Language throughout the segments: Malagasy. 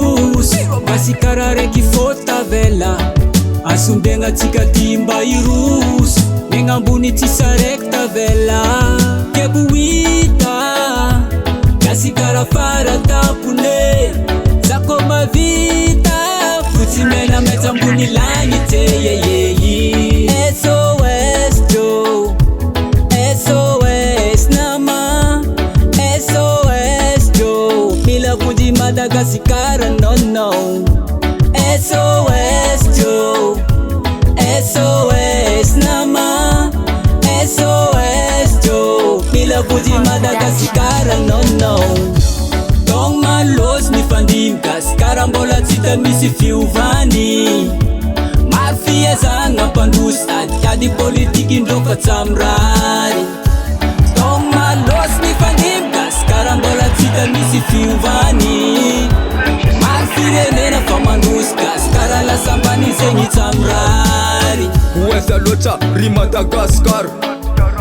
virus gasikara reky fotavela asondegna tsika timba irus megnambony tsy saraiky tavela keboita gasikara fara tampone zako mavita fotsy mena maitsambony lagnite yeyeyi SOS Joe SOS nama SOS Joe mila vundy Madagasikara no SOS Joe SOS nama SOS Joe mila vundy Madagasikara no Tong malos mifandimy Gasikara mbola tsy hita misy fiovany maro fiezagna mpandosy adiady politiky indreo fa tsy amrary Tong malos mifandimy Gasikara mbola tsy hita misy fiovany maro firenena fa mandosy Gasikara lasa ambany zegny tsy amrary Oeza loatra ry Madagasikara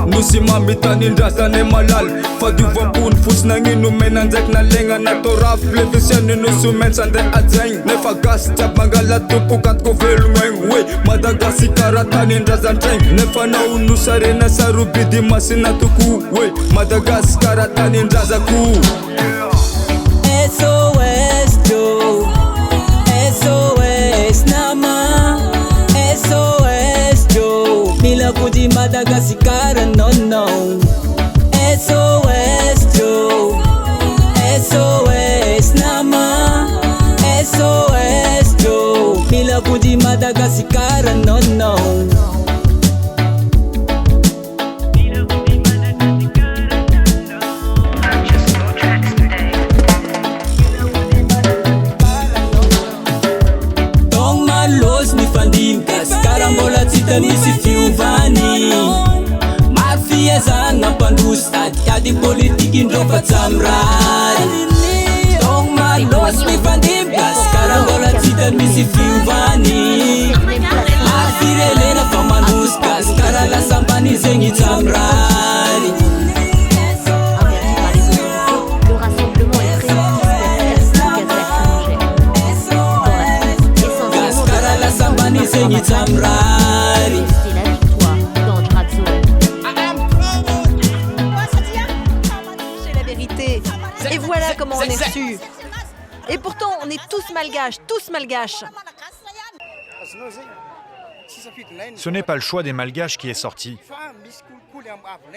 nosy mamitany-ndrazane malala fadiovam-pony fosy nagnino menandraiky nalegna natao rafy levisiany nosy maintsy andeha ajaigny nefa gasy jiaby mangala tompoka antoko velognaigny hoe Madagasikara tany-ndrazan-traigny nefa nao nosarena sarobidy masina toko hoe Madagasikara tany-ndrazako SOS Joe SOS nama SOS Joe mila vundy Madagasikara no SOS Joe SOS nama SOS Joe mila vundy Madagasikara no Tong malos mifandimy Gasikara mbola tsy hita misy fiovany maro fiezagna mpandosy adiady politiky indreo fa tsy amrary Tong malos mifandimy Gasikara mbola tsy hita misy fiovany maro firenena fa mandosy Gasikara lasa ambany zegny tsy amrary Le rassemblement est très Gasikara lasa ambany zegny tsy amrary c'est la victoire dans Drazone. C'est la vérité. Et voilà comment on est reçus. Et pourtant, on est tous malgaches. Ce n'est pas le choix des Malgaches qui est sorti.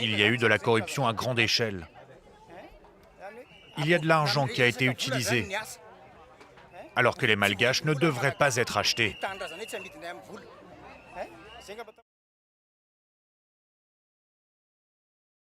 Il y a eu de la corruption à grande échelle. Il y a de l'argent qui a été utilisé, alors que les Malgaches ne devraient pas être achetés.